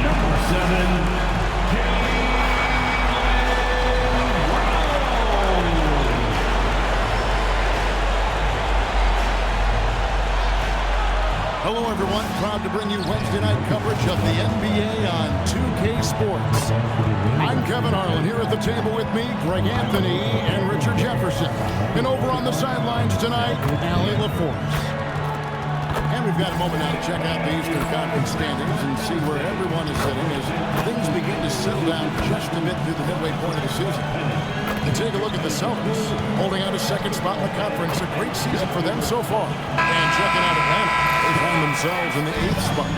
Number 7, Hello, everyone. Proud to bring you Wednesday night coverage of the NBA on 2K Sports. I'm Kevin Harlan. Here at the table with me, Greg Anthony and Richard Jefferson. And over on the sidelines tonight, Allie LaForce. And we've got a moment now to check out the Eastern Conference standings and see where everyone is sitting as things begin to settle down just a bit through the midway point of the season. And take a look at the Celtics, holding out a second spot in the conference. A great season for them so far. And checking out Atlanta. They find themselves in the 8th spot.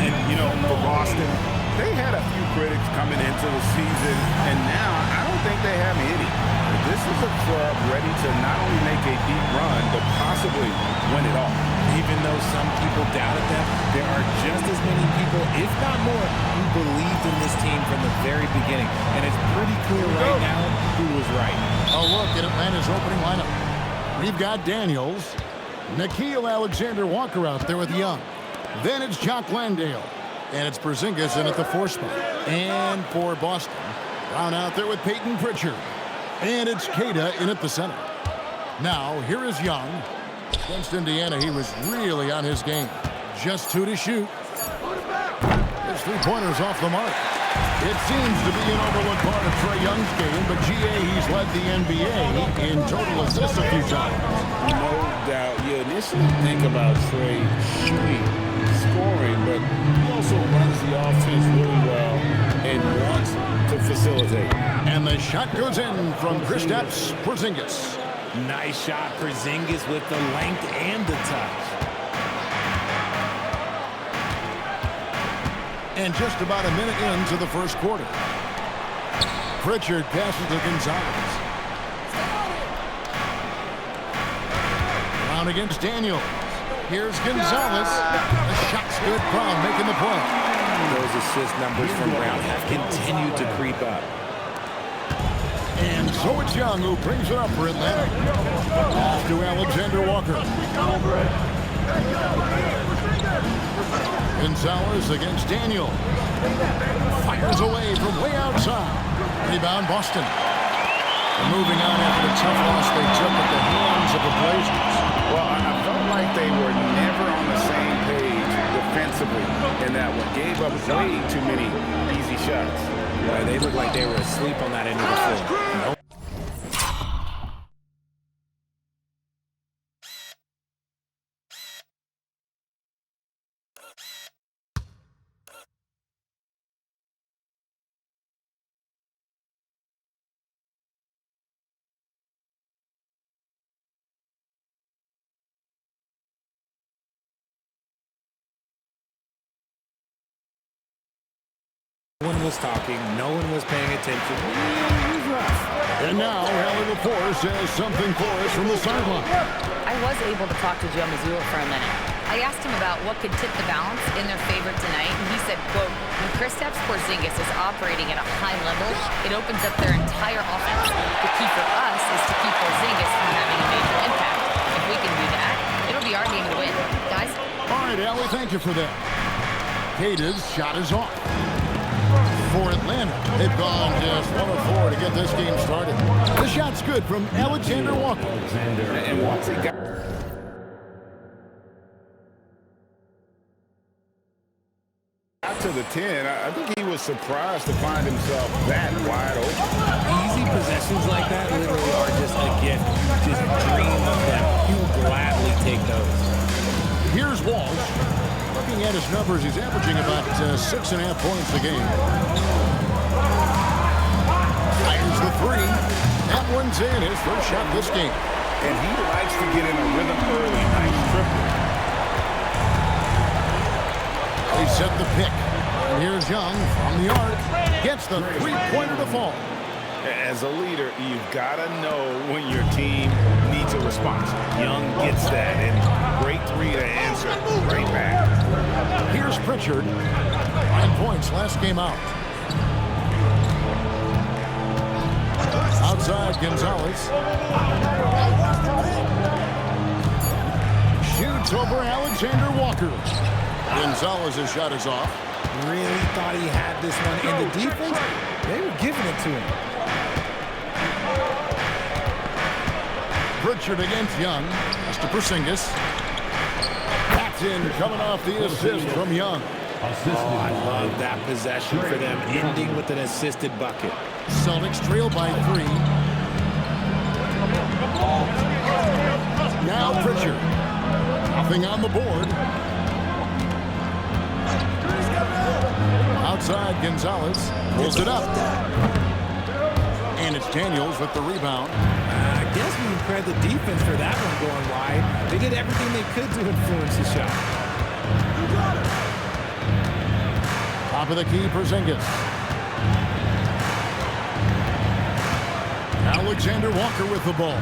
And, you know, for Boston, they had a few critics coming into the season, and now I don't think they have any. This is a club ready to not only make a deep run, but possibly win it all. Even though some people doubted them, there are just as many people, if not more, who believed in this team from the very beginning. And it's pretty clear right now who was right. A look at Atlanta's opening lineup. We've got Daniels, Nickeil Alexander-Walker out there with Young. Then it's Jock Landale. And it's Porzingis in at the 4th spot. And for Boston, Brown out there with Peyton Pritchard. And it's Queta in at the center. Now, here is Young. Against Indiana, he was really on his game. Just 2 to shoot. His 3-pointers off the mark. It seems to be an overlooked part of Trae Young's game, but GA, he's led the NBA in total assists a few times. No doubt. You initially think about Trae shooting, scoring, but he also runs the offense really well and wants to facilitate. And the shot goes in from Kristaps Porzingis. Nice shot, Porzingis with the length and the touch. And just about a minute into the first quarter. Pritchard passes to Gonzalez. Brown against Daniels. Here's Gonzalez. The shot's good. Brown making the play. Those assist numbers from Brown have continued to creep up. And so it's Young who brings it up for Atlanta. Off to Alexander-Walker. Gonzalez against Daniel. Fires away from way outside. Rebound Boston. Moving on after the tough loss they took at the hands of the Blazers. Well, I felt like they were never on the same page defensively in that one. Gave up way too many easy shots. Boy, they look like they were asleep on that end of the floor. Nope. No one was talking. No one was paying attention. It was rough. And now, Allie LaForce has something for us from the sideline. I was able to talk to Joe Mazzulla for a minute. I asked him about what could tip the balance in their favor tonight, and he said, quote, when Kristaps Porzingis is operating at a high level, it opens up their entire offense. The key for us is to keep Porzingis from having a major impact. If we can do that, it'll be our game to win. Guys? All right, Allie, thank you for that. Queta's shot is off. For Atlanta, they've gone just 1 of 4 to get this game started. The shot's good from Alexander-Walker. And once he got to the 10, I think he was surprised to find himself that wide open. Easy possessions like that literally are just a gift. Just dream of them. You will gladly take those. Here's Walsh. Looking at his numbers, he's averaging about 6.5 points a game. Fires the 3. That one's in. His first shot this game. And he likes to get in a rhythm early. Nice triple. They set the pick. And here's Young from the arc. Gets the 3-pointer to fall. As a leader, you've got to know when your team needs a response. Young gets that, and great 3 to answer right back. Here's Pritchard. 9 points last game out. Outside Gonzalez. Shoots over Alexander-Walker. Gonzalez's shot is off. really thought he had this one. And the defense, they were giving it to him. Pritchard against Young. That's to Porzingis. That's in, coming off the assist from Young. I love that possession for them, ending with an assisted bucket. Celtics trail by 3. Now Pritchard. Nothing on the board. Outside, Gonzalez pulls it up. And it's Daniels with the rebound. I guess we can credit the defense for that one going wide. They did everything they could to influence the shot. Top of the key, Porzingis. Alexander Walker with the ball.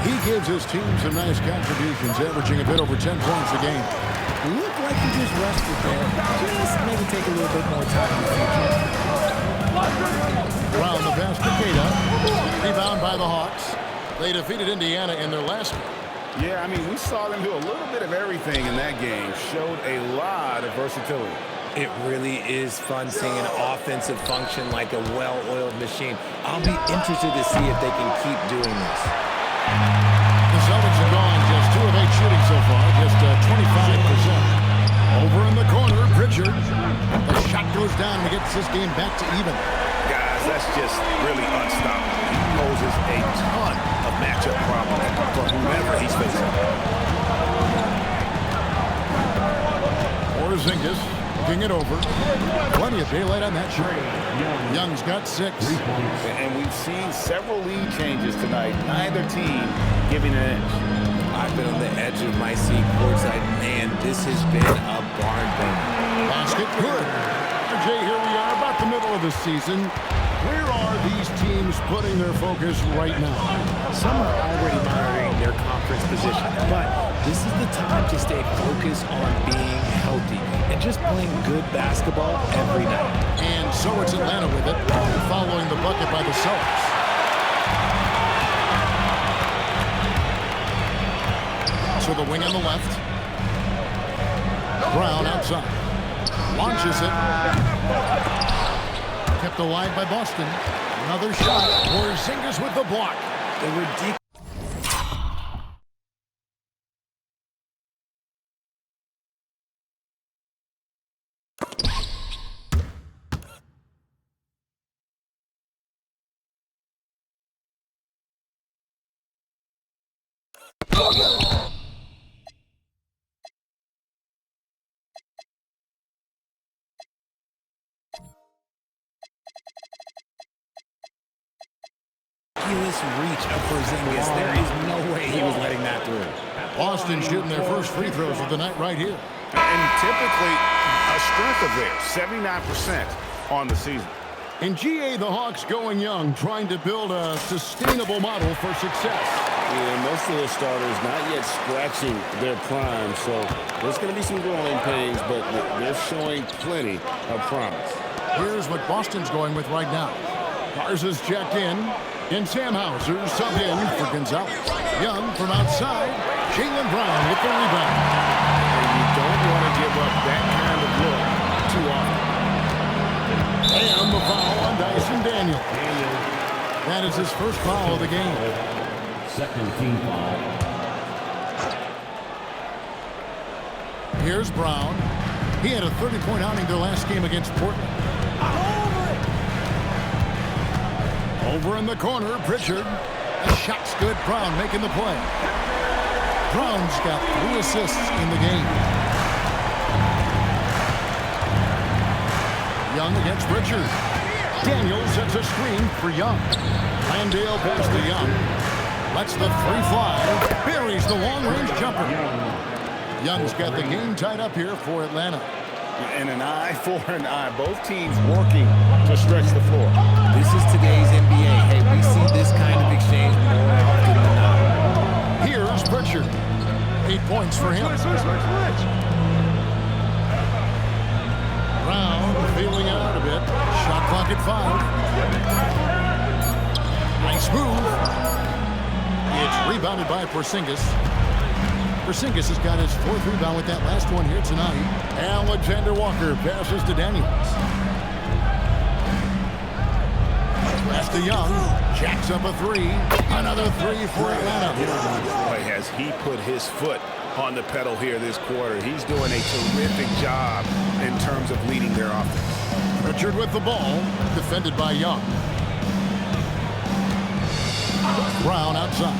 He gives his team some nice contributions, averaging a bit over 10 points a game. Looked like he just rested there. Just maybe take a little bit more time in the future. Brown the pass to Queta. Rebound by the Hawks. They defeated Indiana in their last one. Yeah, I mean, we saw them do a little bit of everything in that game. Showed a lot of versatility. It really is fun seeing an offensive function like a well-oiled machine. I'll be interested to see if they can keep doing this. The Celtics have gone just 2 of 8 shooting so far, just 25%. Over in the corner, Pritchard. The shot goes down and gets this game back to even. Guys, that's just really unstoppable. He poses a ton of matchup problems for whomever he's facing. Porzingis looking it over. Plenty of daylight on that shot. Young's got 6. And we've seen several lead changes tonight. Neither team giving an edge. I've been on the edge of my seat courtside. Man, this has been a barn burner. Basket good. RJ, here we are about the middle of the season. Where are these teams putting their focus right now? Some are already monitoring their conference position, but this is the time to stay focused on being healthy and just playing good basketball every night. And so it's Atlanta with it, following the bucket by the Celtics. So the wing on the left. Brown outside. Launches it. Kept alive by Boston. Another shot. Porzingis with the block. They were deep. Reach of Porzingis. There is no way he was letting that through. Boston shooting their first free throws of the night right here. And typically a strength of theirs, 79% on the season. In GA, the Hawks going young, trying to build a sustainable model for success. Yeah, most of the starters not yet scratching their prime, so there's going to be some growing pains, but they're showing plenty of promise. Here's what Boston's going with right now. Garza's checked in. And Sam Hauser sub in for Gonzalez. Young from outside. Jaylen Brown with the rebound. And you don't want to give up that kind of look too often. And the foul on Dyson Daniel. That is his first foul of the game. Second team foul. Here's Brown. He had a 30-point outing their last game against Portland. Over in the corner, Pritchard. The shot's good. Brown making the play. Brown's got 3 assists in the game. Young against Pritchard. Daniels sets a screen for Young. Landale past to Young. Lets the 3 fly. Buries the long-range jumper. Young's got the game tied up here for Atlanta. And an eye for an eye. Both teams working to stretch the floor. This is today's NBA. Hey, we see this kind of exchange more often than not. Here's Pritchard. 8 points for him. Brown feeling out a bit. Shot clock at 5. Nice move. It's rebounded by Porzingis. Porzingis has got his 4th rebound with that last one here tonight. Alexander Walker passes to Daniels. Pass to Young. Jacks up a 3. Another 3 for Atlanta. Boy, has he put his foot on the pedal here this quarter. He's doing a terrific job in terms of leading their offense. Richard with the ball, defended by Young. Brown outside.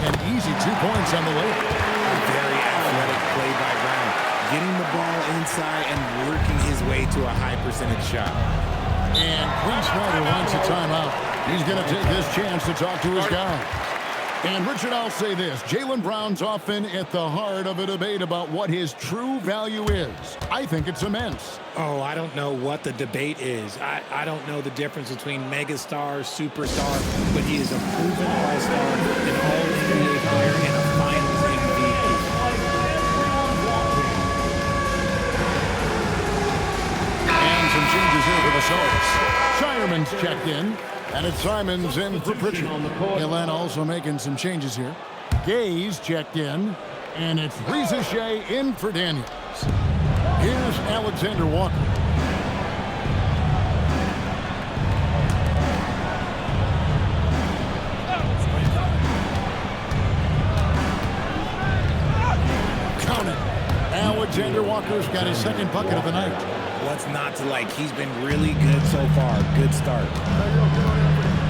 An easy 2 points on the way. Very athletic play by Brown. Getting the ball inside and working his way to a high percentage shot. And Quinn Snyder wants a timeout. He's going to take this chance to talk to his guy. And Richard, I'll say this. Jaylen Brown's often at the heart of a debate about what his true value is. I think it's immense. Oh, I don't know what the debate is. I don't know the difference between megastar, superstar, but he is a proven all-star, an all-NBA player, and a finals MVP. And some changes here for the Celtics. Shireman's checked in. And it's Simons in for Pritchard. Atlanta also making some changes here. Gaze checked in. And it's Reza Shea in for Daniels. Here's Alexander Walker. Count it. Alexander Walker's got his 2nd bucket of the night. What's not to like? He's been really good so far. Good start.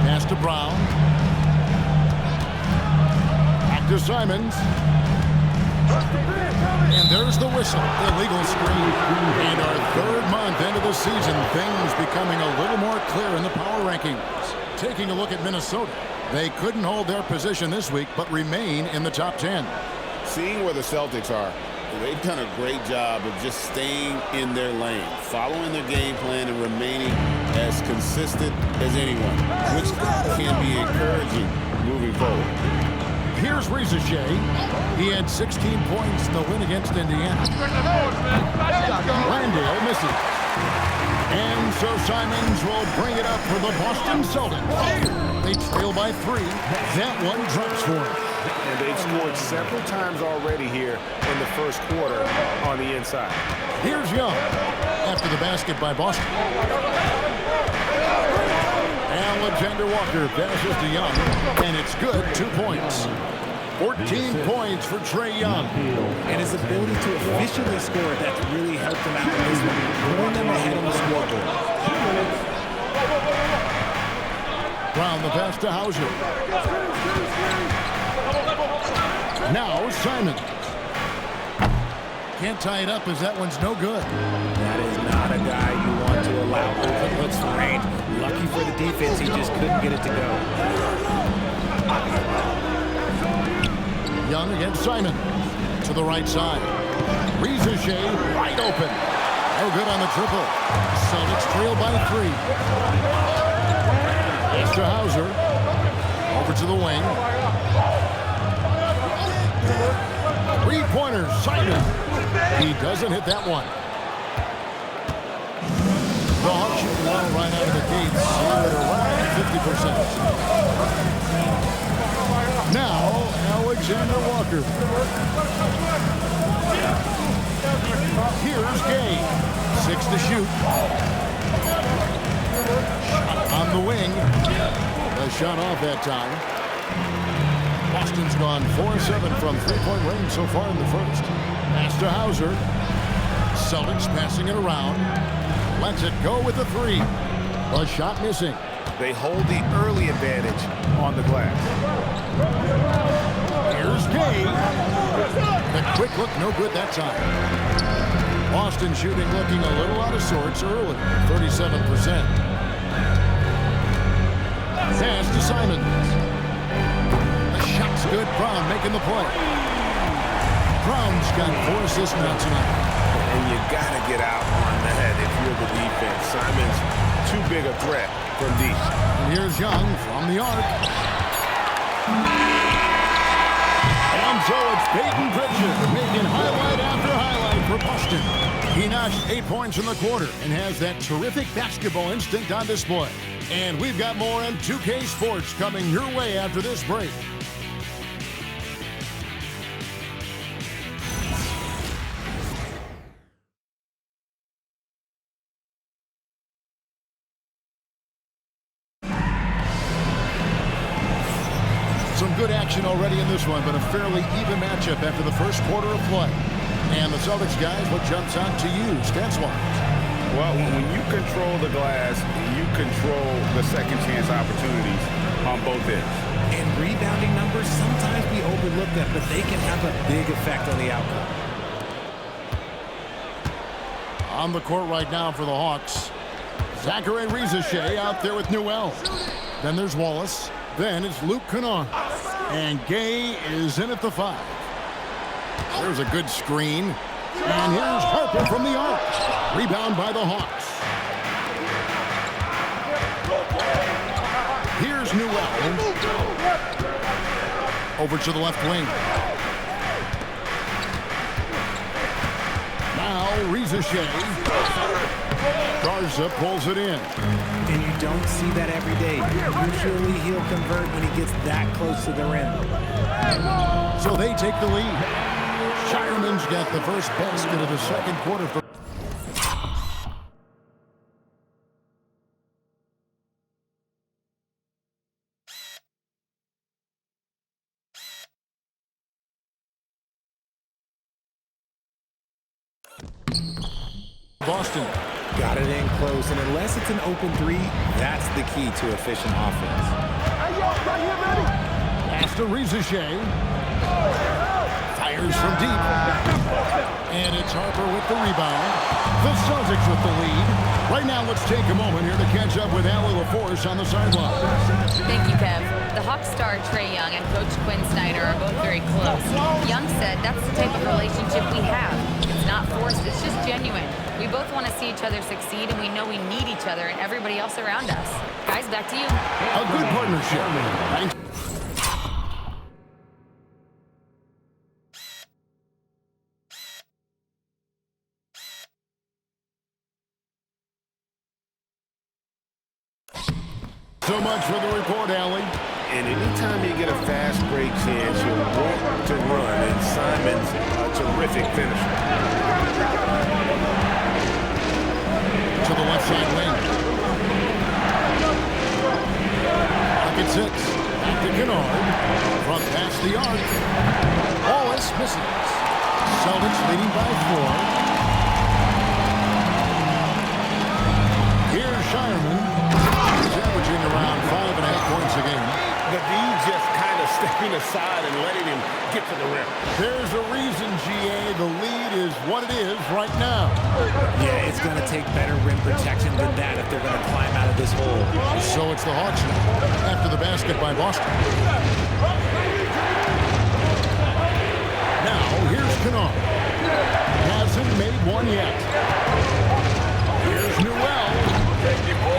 Pass to Brown. Back to Simons. And there's the whistle. Illegal screen. And our 3rd month into the season, things becoming a little more clear in the power rankings. Taking a look at Minnesota. They couldn't hold their position this week, but remain in the top 10. Seeing where the Celtics are, they've done a great job of just staying in their lane, following their game plan and remaining as consistent as anyone, which can be encouraging moving forward. Here's Reza Shea. He had 16 points in the win against Indiana. Landale misses. And so Simons will bring it up for the Boston Celtics. They trail by 3. That one drops for him. And they've scored several times already here in the first quarter on the inside. Here's Young after the basket by Boston. Alexander Walker passes to Young, and it's good. 2 points. 14 points for Trae Young. And his ability to efficiently score, that's really helped him out in this one, pulling them ahead on the scoreboard. Brown the pass to Hauser. Now Simons. Can't tie it up as that one's no good. That is not a guy you want to allow open looks for range. Lucky for the defense, he just couldn't get it to go. Young against Simon. To the right side. Reza Shea wide open. No good on the triple. Celtics trail by 3. It's to Hauser. Over to the wing. 3-pointer, Simon. He doesn't hit that one. The Hawks shoot well right out of the gates here at around 50%. Now, Alexander Walker. Here's Gay. 6 to shoot. Shot on the wing. A shot off that time. Boston's gone 4-7 from 3-point range so far in the first. Pass to Hauser. Celtics passing it around. Lets it go with the 3. A shot missing. They hold the early advantage on the glass. Here's Gay. The quick look, no good that time. Boston shooting looking a little out of sorts early. 37%. Pass to Simons. Shot's good. Brown making the play. Brown's got 4 assists now tonight. And you got to get out on the head if you're the defense. Simons, too big a threat from deep. And here's Young from the arc. And so it's Peyton Pritchard making highlight after highlight for Boston. He notched 8 points in the quarter and has that terrific basketball instinct on display. And we've got more on 2K Sports coming your way after this break. Some good action already in this one, but a fairly even matchup after the first quarter of play. And the Celtics guys, what jumps out to you, stats-wise? Well, when you control the glass, you control the second chance opportunities on both ends. And rebounding numbers, sometimes we overlook them, but they can have a big effect on the outcome. On the court right now for the Hawks, Zachary Rizachet out there with Newell. Then there's Wallace. Then it's Luke Kennard. And Gay is in at the 5. There's a good screen. And here's Harper from the arc. Rebound by the Hawks. Here's Newell. Over to the left wing. Now Rizachet. Garza pulls it in. And you don't see that every day. Usually he'll convert when he gets that close to the rim. So they take the lead. Shireman's got the first basket of the second quarter. Boston. Got it in close, and unless it's an open 3, that's the key to efficient offense. Pass to Rizachet. Fires from deep. And it's Harper with the rebound. The Celtics with the lead. Right now, let's take a moment here to catch up with Allie LaForce on the sideline. Thank you, Kev. The Hawks star Trae Young and Coach Quinn Snyder are both very close. Young said that's the type of relationship we have. It's not forced, it's just genuine. We both want to see each other succeed, and we know we need each other and everybody else around us. Guys, back to you. A good partnership. Thank you. So much for the report, Allie. And anytime you get a fast break chance, you want to run, and Simon's a terrific finisher. To the left side wing. Pocket 6. Back to Kennard. Front past the arc. Wallace misses. Celtics leading by 4. Here's Shireman. He's averaging around 5.5 points a game. The D just kind of stepping aside and letting him get to the rim. There's a reason, GA, the lead is what it is right now. Yeah, it's going to take better rim protection than that if they're going to climb out of this hole. So it's the Hawks now, after the basket by Boston. Now, here's Kennard. Hasn't made one yet. Here's Newell.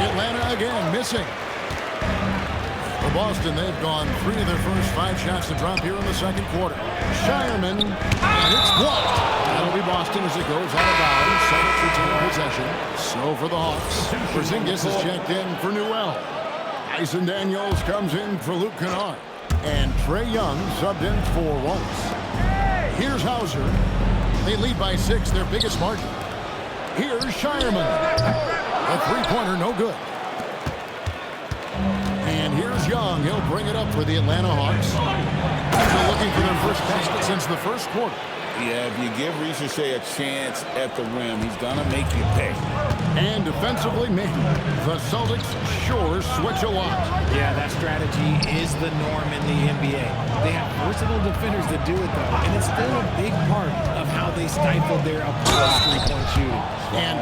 Atlanta again, missing. For Boston, they've gone 3 of their first 5 shots to drop here in the second quarter. Shireman, and it's blocked. That'll be Boston as it goes out of bounds. Celtics retain possession. So for the Hawks, Porzingis is checked in for Newell. Tyson Daniels comes in for Luke Kennard. And Trae Young subbed in for Wallace. Here's Hauser. They lead by 6, their biggest margin. Here's Shireman. A three-pointer, no good. And here's Young. He'll bring it up for the Atlanta Hawks. They're looking for their first basket since the first quarter. Yeah, if you give Rizachet a chance at the rim, he's going to make you pay. And defensively, maybe the Celtics sure switch a lot. Yeah, that strategy is the norm in the NBA. They have versatile defenders that do it, though, and it's still a big part of how they stifle their opponent's three-point shooting. And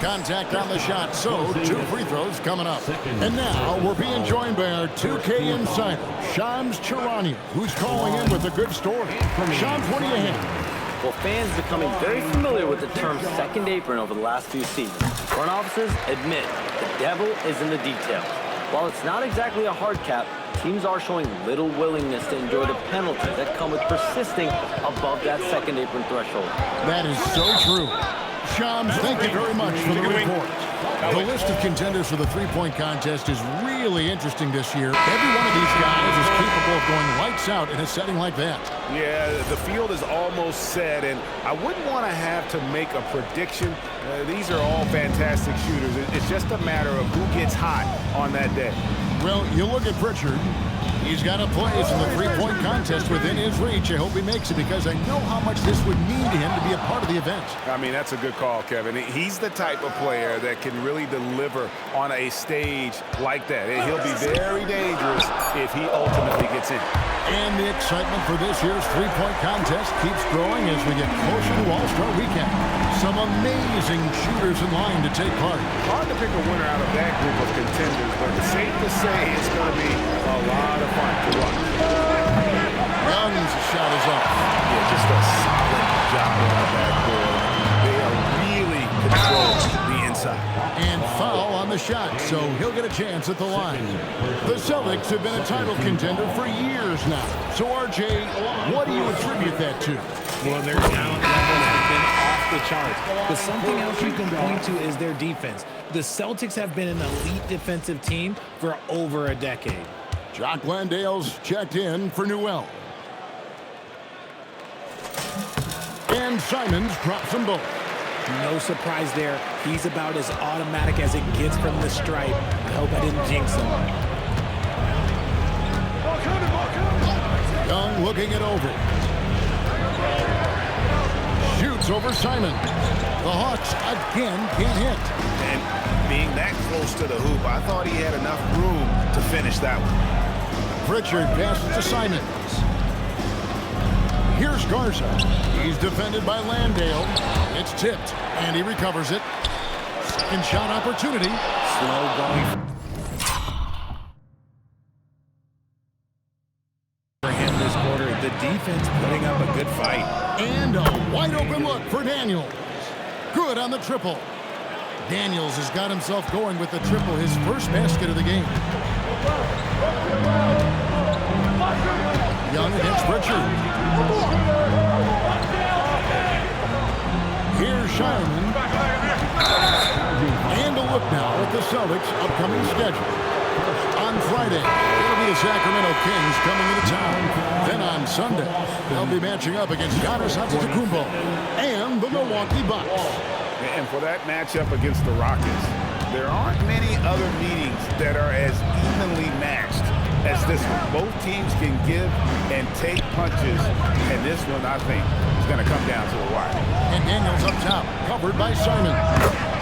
contact on the shot, so 2 free throws coming up. And now we're being joined by our 2K insider, Shams Charania, who's calling in with a good story. Shams, what do you have? Well, fans becoming very familiar with the term second apron over the last few seasons. Front offices admit the devil is in the details. While it's not exactly a hard cap, teams are showing little willingness to endure the penalties that come with persisting above that second apron threshold. That is so true. Shams, thank you very much for the report. The list of contenders for the three-point contest is really interesting this year. Every one of these guys is capable of going lights out in a setting like that. Yeah, the field is almost set, and I wouldn't want to have to make a prediction. These are all fantastic shooters. It's just a matter of who gets hot on that day. Well, you look at Pritchard. He's got a place in the three-point contest within his reach. I hope he makes it because I know how much this would mean to him to be a part of the event. I mean, that's a good call, Kevin. He's the type of player that can really deliver on a stage like that. He'll be very dangerous if he ultimately gets in. And the excitement for this year's three-point contest keeps growing as we get closer to All-Star Weekend. Some amazing shooters in line to take part. Hard to pick a winner out of that group of contenders, but it's safe to say it's going to be a lot of fun to watch. Young's shot is up. Yeah, just a solid job on the backboard. They are really controlling the inside. And foul on the shot, so he'll get a chance at the line. The Celtics have been a title contender for years now. So, RJ, what do you attribute that to? Well, their talent level has been off the charts. But something else you can point to is their defense. The Celtics have been an elite defensive team for over a decade. Jock Landale's checked in for Newell. And Simons drops them both. No surprise there. He's about as automatic as it gets from the stripe. I hope I didn't jinx him. Young looking it over. Shoots over Simon. The Hawks again can't hit. And being that close to the hoop, I thought he had enough room to finish that one. Pritchard passes to Simons. Here's Garza. He's defended by Landale. It's tipped, and he recovers it. Second shot opportunity. Slow going for him this quarter. The defense putting up a good fight. And a wide open look for Daniels. Good on the triple. Daniels has got himself going with the triple, his first basket of the game. Young against Pritchard. Here's Shyman. And a look now at the Celtics' upcoming schedule. On Friday, it'll be the Sacramento Kings coming into town. Then on Sunday, they'll be matching up against Giannis Antetokounmpo and the Milwaukee Bucks. And for that matchup against the Rockets, there aren't many other meetings that are as evenly matched as this one. Both teams can give and take punches, and this one, I think, is going to come down to the wire. And Daniels up top, covered by Simon.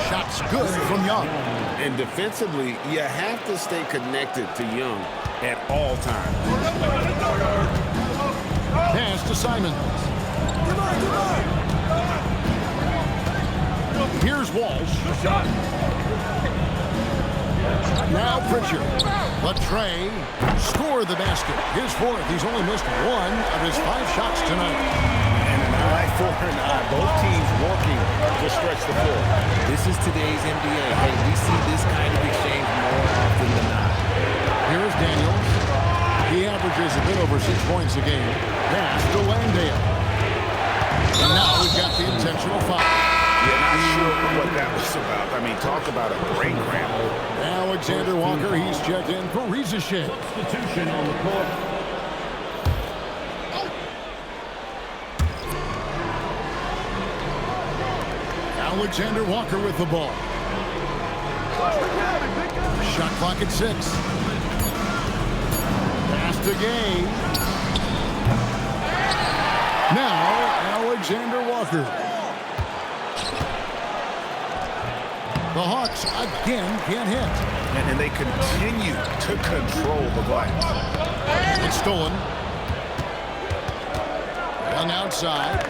Shots good from Young. And defensively, you have to stay connected to Young at all times. Pass to Simon. Here's Walsh. Now Pritchard. But Trey scored the basket. His fourth. He's only missed one of his 5 shots tonight. And an eye for an eye. Both teams working to stretch the floor. This is today's NBA. Hey, we see this kind of exchange more often than not. Here's Daniels. He averages a bit over 6 points a game. Pass to Landale. And now we've got the intentional foul. Yeah, not sure what that was about. I mean, talk about a brain cramp. Alexander Walker, he's checked in for Rizachet. Substitution on the court. Alexander Walker with the ball. Shot clock at 6. Pass to Gay. Now, Alexander Walker. The Hawks again can't hit. And they continue to control the glass. It's stolen. Young outside.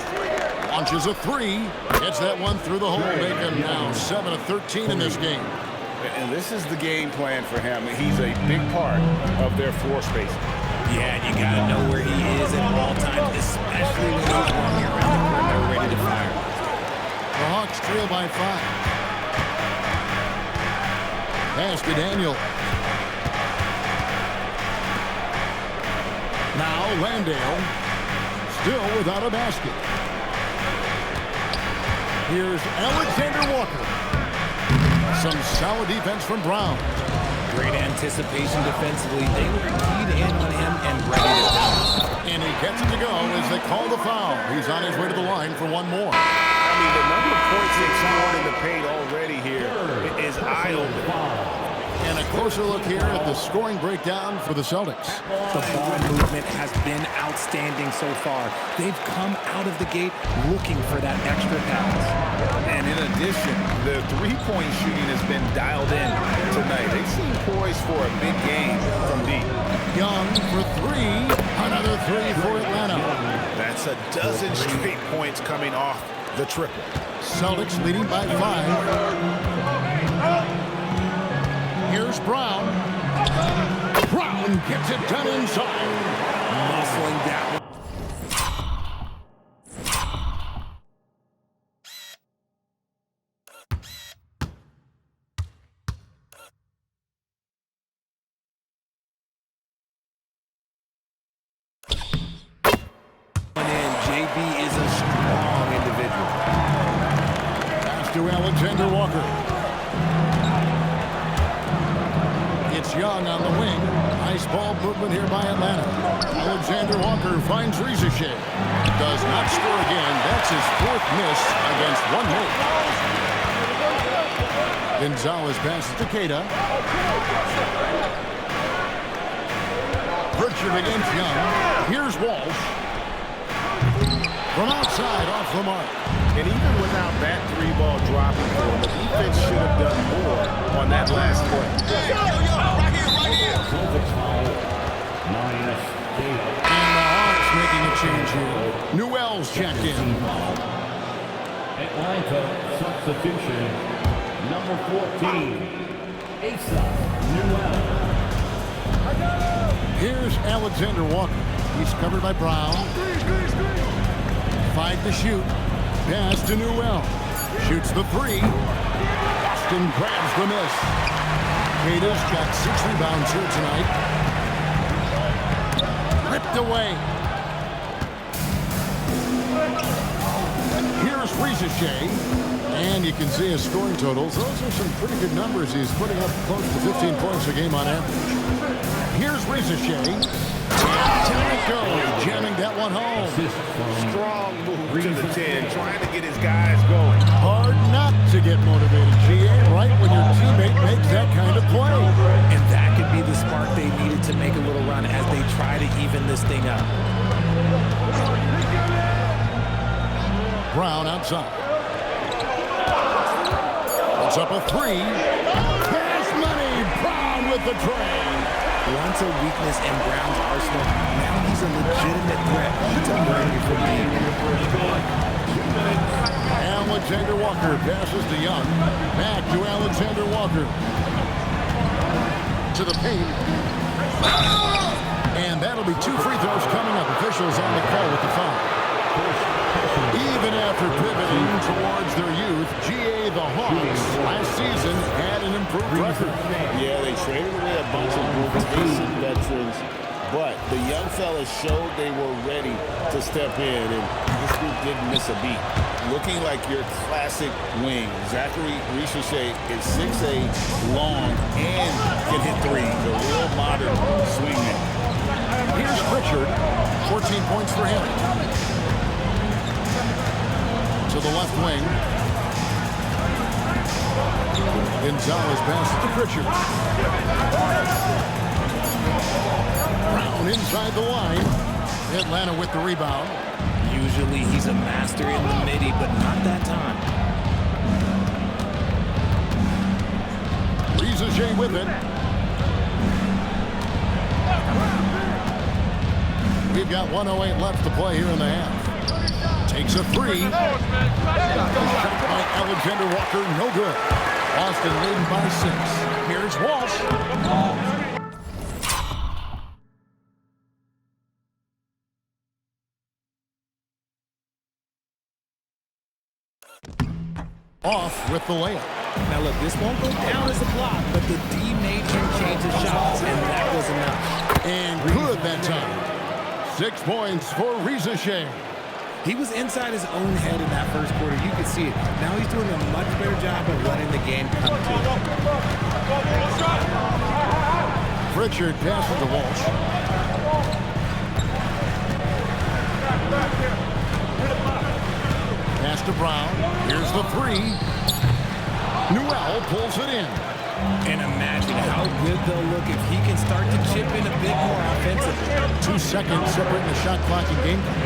Launches a 3. Gets that one through the hole. Make him now 7 of 13 in this game. And this is the game plan for him. He's a big part of their floor space. Yeah, and you got to know where he is at all times, especially when he's running around the perimeter ready to fire. The Hawks trail by 5. Pass to Daniel. Now Landale still without a basket. Here's Alexander Walker. Some solid defense from Brown. Great anticipation defensively. They were keyed in on him and ready to bounce. And he gets it to go as they call the foul. He's on his way to the line for one more. I mean, the number of points they scored in the paint already here is eye-opening. And a closer look here at the scoring breakdown for the Celtics. The ball movement has been outstanding so far. They've come out of the gate looking for that extra pass. And in addition, the three-point shooting has been dialed in tonight. They seem poised for a big game from deep. Young for three. Another three for Atlanta. That's a dozen straight points coming off the triple. Celtics leading by 5. Here's Brown. Brown gets it done inside. Muscling that one. JB is a strong individual. Pass to Alexander Walker. It's Young on the wing. Nice ball movement here by Atlanta. Alexander Walker finds Rizachet. Does not score again. That's his 4th miss against one move. Gonzalez passes to Queta. Pritchard against Young. Here's Walsh. From outside, off the mark. And even without that three-ball dropping for him, the defense should have done more on that last play. Celtics foul. Minus Queta. And the Hawks making a change here. Newell's checked in. Atlanta substitution. Number 14. Asa Newell. Here's Alexander Walker. He's covered by Brown. 5 to shoot. Pass to Newell. Shoots the 3. Boston grabs the miss. Queta's got 6 rebounds here tonight. Ripped away. Here's Rizachet. And you can see his scoring totals. Those are some pretty good numbers. He's putting up close to 15 points a game on average. Here's Rizachet. Down it goes. Jamming that one home. Strong move to the 10, trying to get his guys going. Hard not to get motivated, GA, right when your teammate makes that kind of play. And that could be the spark they needed to make a little run as they try to even this thing up. Brown outside. Puts up a 3. Pass money. Brown with the tray. Once a weakness in Brown's arsenal, now he's a legitimate threat to bring for deep. Alexander Walker passes to Young. Back to Alexander Walker. To the paint. And that'll be 2 free throws coming up. Officials on the call with the foul. Even after pivoting towards their youth, GA the Hawks last season had an improved record. Yeah, they traded away a bunch of rotation veterans, but the young fellas showed they were ready to step in, and this group didn't miss a beat. Looking like your classic wing. Zachary Rizachet is 6'8", long, and can hit threes. A real modern swingman. Here's Pritchard. 14 points for him. To the left wing. Gonzalez passes to Pritchard. Brown inside the line. Atlanta with the rebound. Usually he's a master in the midi, but not that time. Rizachet with it. We've got 1:08 left to play here in the half. Takes a 3. Shot by Alexander Walker, no good. Boston leading by 6. Here's Walsh. Off with the layup. Now look, this won't go down as a block, but the D made him change his shots, and that was enough. And good that time. 6 points for Reza Shea. He was inside his own head in that first quarter. You could see it. Now he's doing a much better job of letting the game come to him. Pritchard passes to Walsh. Pass to Brown. Here's the 3. Newell pulls it in. And imagine how good they'll look if he can start to chip in a bit more offensively. 2 seconds separating the shot clock and game clock.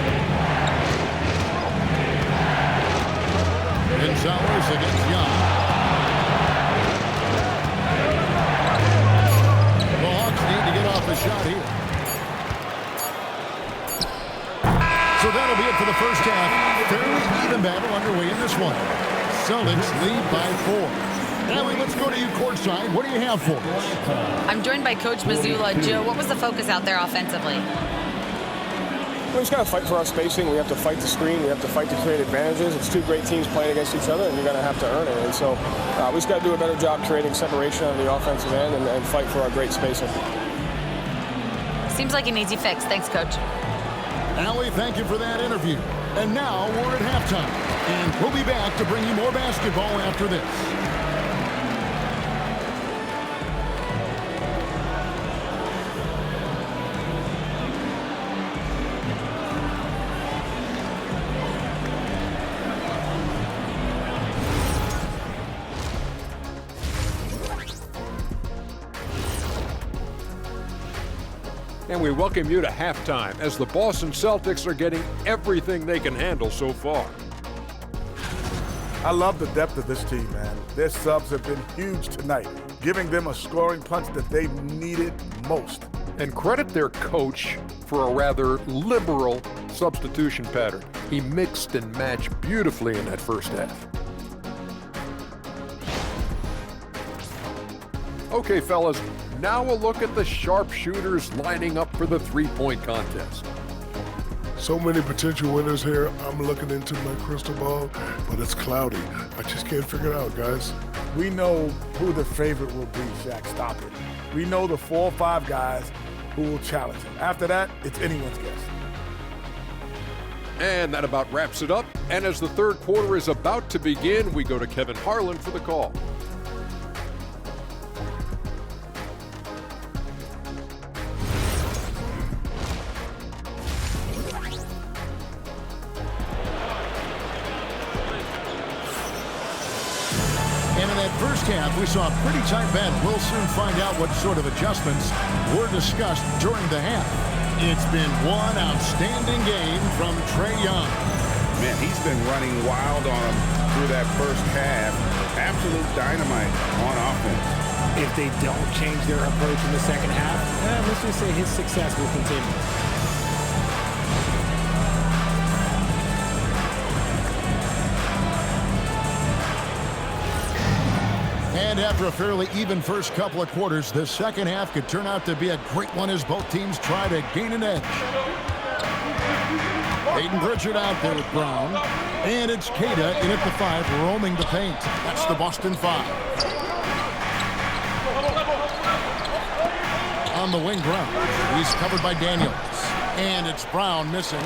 Gonzalez against Young. The Hawks need to get off the shot here. So that'll be it for the first half. Fairly even battle underway in this one. Celtics lead by 4. Ellie, let's go to you courtside. What do you have for us? I'm joined by Coach Mazzulla. Joe, what was the focus out there offensively? We just got to fight for our spacing. We have to fight the screen. We have to fight to create advantages. It's 2 great teams playing against each other, and you're going to have to earn it. And so we just got to do a better job creating separation on the offensive end and fight for our great spacing. Seems like an easy fix. Thanks, Coach. Allie, thank you for that interview. And now we're at halftime. And we'll be back to bring you more basketball after this. And we welcome you to halftime as the Boston Celtics are getting everything they can handle so far. I love the depth of this team, man. Their subs have been huge tonight, giving them a scoring punch that they needed most. And credit their coach for a rather liberal substitution pattern. He mixed and matched beautifully in that first half. Okay, fellas, now a look at the sharpshooters lining up for the three-point contest. So many potential winners here. I'm looking into my crystal ball, but it's cloudy. I just can't figure it out, guys. We know who the favorite will be, Shaq. Stop it. We know the 4 or 5 guys who will challenge him. After that, it's anyone's guess. And that about wraps it up. And as the third quarter is about to begin, we go to Kevin Harlan for the call. And in that first half, we saw a pretty tight bet. We'll soon find out what sort of adjustments were discussed during the half. It's been one outstanding game from Trae Young. Man, he's been running wild on him through that first half. Absolute dynamite on offense. If they don't change their approach in the second half, let's just say his success will continue. And after a fairly even first couple of quarters, the second half could turn out to be a great one as both teams try to gain an edge. Peyton Pritchard out there with Brown. And it's Queta in at the 5, roaming the paint. That's the Boston 5. On the wing, Brown. He's covered by Daniels. And it's Brown missing.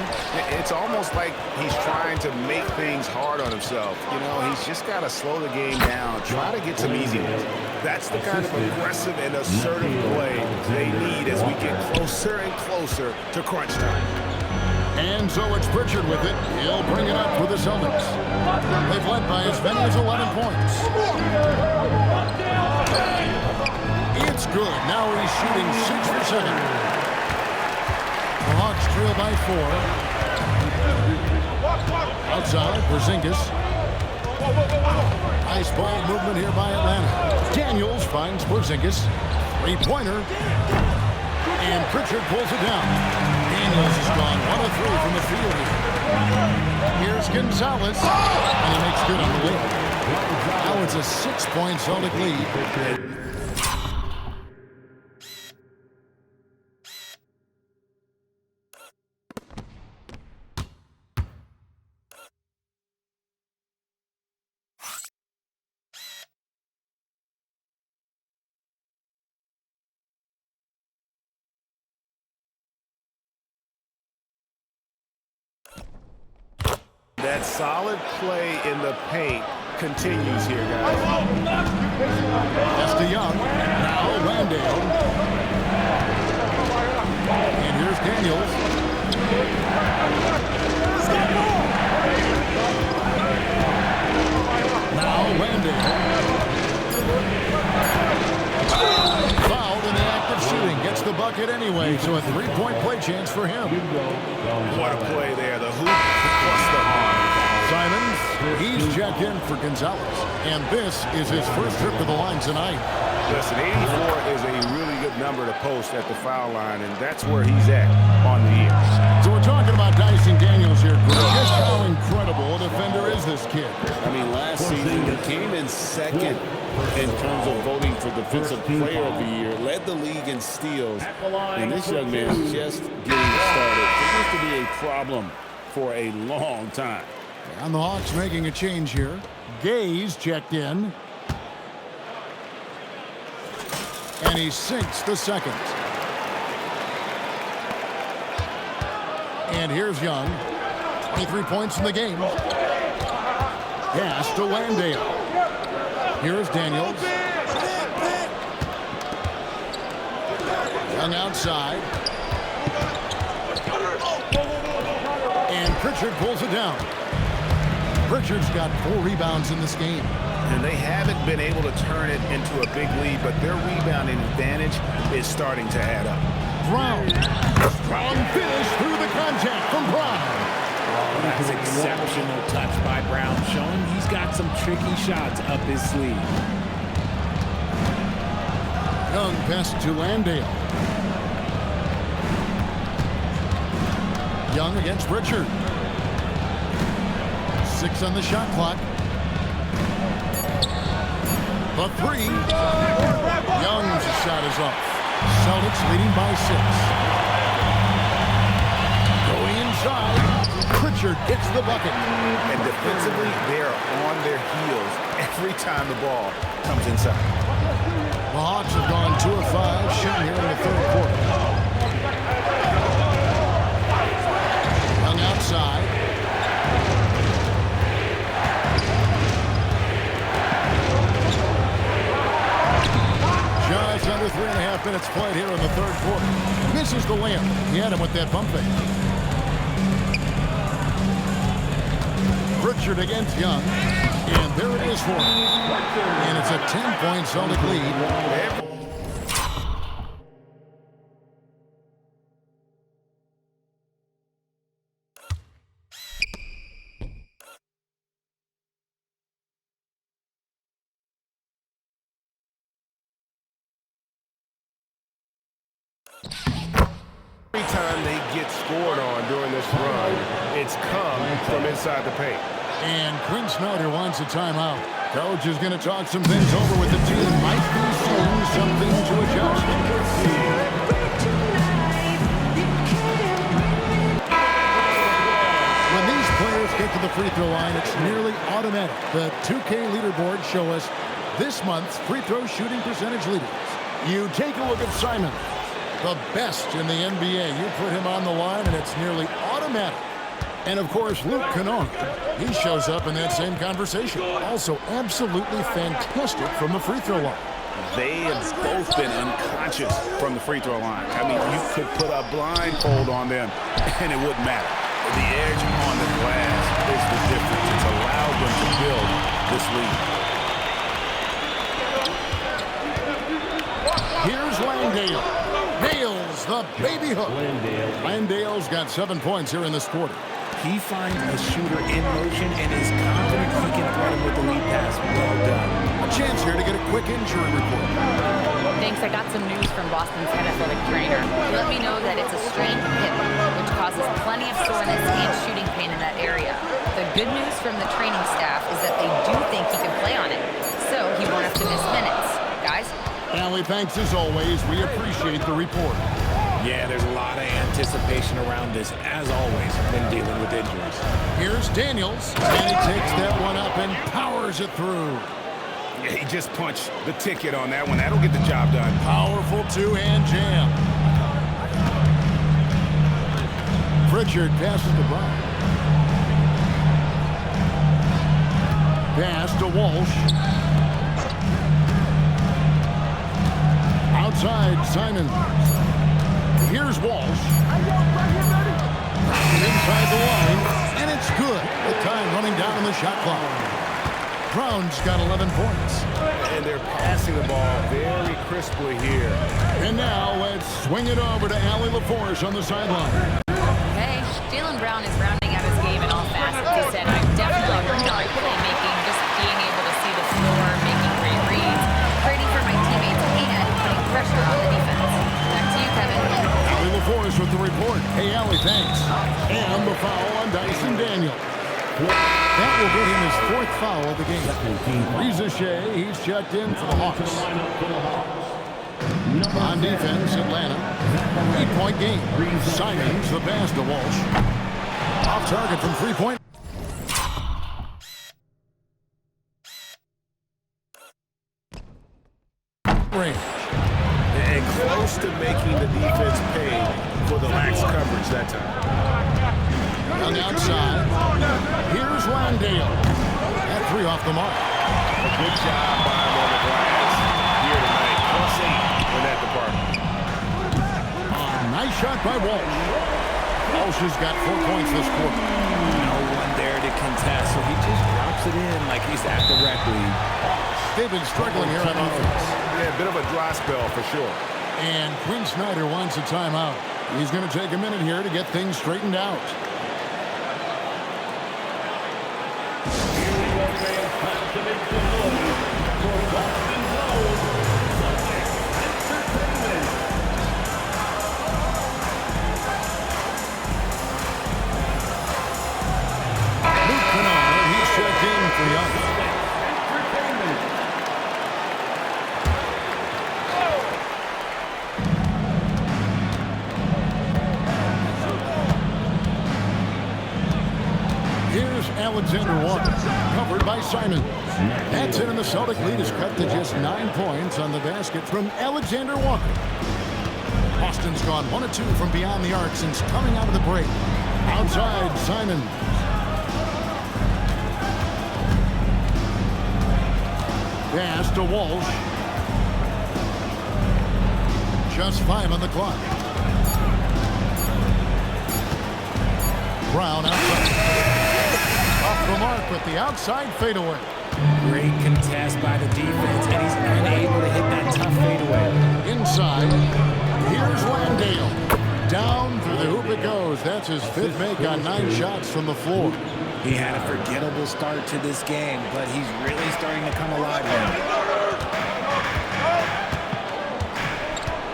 It's almost like he's trying to make things hard on himself. You know, he's just got to slow the game down, try to get some easy ones. That's the kind of aggressive and assertive play they need as we get closer and closer to crunch time. And so it's Pritchard with it. He'll bring it up for the Celtics. They've led by as many as 11 points. It's good. Now he's shooting 6 for 7. The Hawks trail by 4. Outside, Porzingis. Nice ball movement here by Atlanta. Daniels finds Porzingis. 3-pointer. And Pritchard pulls it down. Daniels has gone 1 of 3 from the field here. Here's Gonzalez. And he makes good on the way. Now it's a 6-point Celtic lead. That solid play in the paint continues here, guys. That's DeYoung. Now Landale. And here's Daniels. Now Landale. Fouled in the act of shooting. Gets the bucket anyway, so a three-point play chance for him. What a play there. The hoop plus the arm. Simons, he's checked in for Gonzalez, and this is his first trip to the line tonight. Listen, 84 is a really good number to post at the foul line, and that's where he's at on the year. So we're talking about Dyson Daniels here, Greg. Just how incredible a defender is this kid? I mean, last season he came in second in terms of voting for Defensive Player of the Year, led the league in steals, and this young man is just getting started. It used to be a problem for a long time. And the Hawks making a change here. Gaze checked in. And he sinks the second. And here's Young. 23 points in the game. Pass to Landale. Here's Daniels. Young outside. And Pritchard pulls it down. Pritchard's got 4 rebounds in this game. And they haven't been able to turn it into a big lead, but their rebounding advantage is starting to add up. Brown. Strong finish through the contact from Brown. Oh, that's exceptional touch by Brown, showing he's got some tricky shots up his sleeve. Young pass to Landale. Young against Pritchard. 6 on the shot clock. The 3. Young's shot is off. Celtics leading by 6. Going inside. Pritchard gets the bucket. And defensively, they're on their heels every time the ball comes inside. The Hawks have gone 2 of 5 shooting here in the third quarter. Young outside. Just under 3.5 minutes played here in the third quarter. Misses the layup. He had him with that pump fake. Pritchard against Young. And there it is for him. And it's a 10-point Celtic lead. Every time they get scored on during this run, it's come from inside the paint. And Quinn Snyder wants a timeout. Coach is going to talk some things over with the team. Might be seeing something to adjust. When these players get to the free throw line, it's nearly automatic. The 2K leaderboard show us this month's free throw shooting percentage leaders. You take a look at Simon, the best in the NBA. You put him on the line, and it's nearly automatic. And, of course, Luke Kennard. He shows up in that same conversation. Also absolutely fantastic from the free throw line. They have both been unconscious from the free throw line. I mean, you could put a blindfold on them, and it wouldn't matter. The edge on the glass is the difference. It's allowed them to build this lead. Here's Landale. Nails the baby hook. Landale's got 7 points here in this quarter. He finds a shooter in motion and is confident he can thread him with the lead pass. Well done. A chance here to get a quick injury report. Thanks. I got some news from Boston's athletic trainer. He let me know that it's a strained hip, which causes plenty of soreness and shooting pain in that area. The good news from the training staff is that they do think he can play on it, so he won't have to miss minutes. Guys? Allie, thanks as always. We appreciate the report. Yeah, there's a lot of anticipation around this, as always, when dealing with injuries. Here's Daniels, and he takes that one up and powers it through. Yeah, he just punched the ticket on that one. That'll get the job done. Powerful two-hand jam. Pritchard passes to Brown. Pass to Walsh. Outside, Simon. Here's Walsh. Inside the line, and it's good. The time running down on the shot clock. Brown's got 11 points. And they're passing the ball very crisply here. And now let's swing it over to Allie LaForce on the sideline. Hey, Jaylen Brown is rounding out his game in all facets. He said, I've definitely worked on my playmaking, just being able to see the floor, making great reads, creating for my teammates, and putting pressure on the defense. Back to you, Kevin. Allie LaForce with the report. Hey, Allie, thanks. And the foul on Dyson Daniel. That will get him his 4th foul of the game. Reza Shea, he's checked in for the Hawks. On defense, Atlanta. 8-point game. Simons, the pass to Walsh. Off target from 3-point. Range. And close to making the defense pay for the lax coverage that time. On the outside, here's Landale. That 3 off the mark. A good job by him on the glass here tonight. +8 in that department. Nice shot by Walsh. Walsh has got 4 points this quarter. No one there to contest, so he just drops it in like he's at the rec league. They've been struggling here on offense. Yeah, a bit of a dry spell for sure. And Quinn Snyder wants a timeout. He's going to take a minute here to get things straightened out. Alexander Walker, covered by Simon. That's it, and the Celtic lead is cut to just 9 points on the basket from Alexander Walker. Boston's gone 1 of 2 from beyond the arc since coming out of the break. Outside, Simon. Pass to Walsh. Just 5 on the clock. Brown outside. Off the mark with the outside fadeaway. Great contest by the defense, and he's unable to hit that tough fadeaway. Inside, here's Landale. Down through the hoop it goes. That's his 5th make on 9 shots from the floor. He had a forgettable start to this game, but he's really starting to come alive now.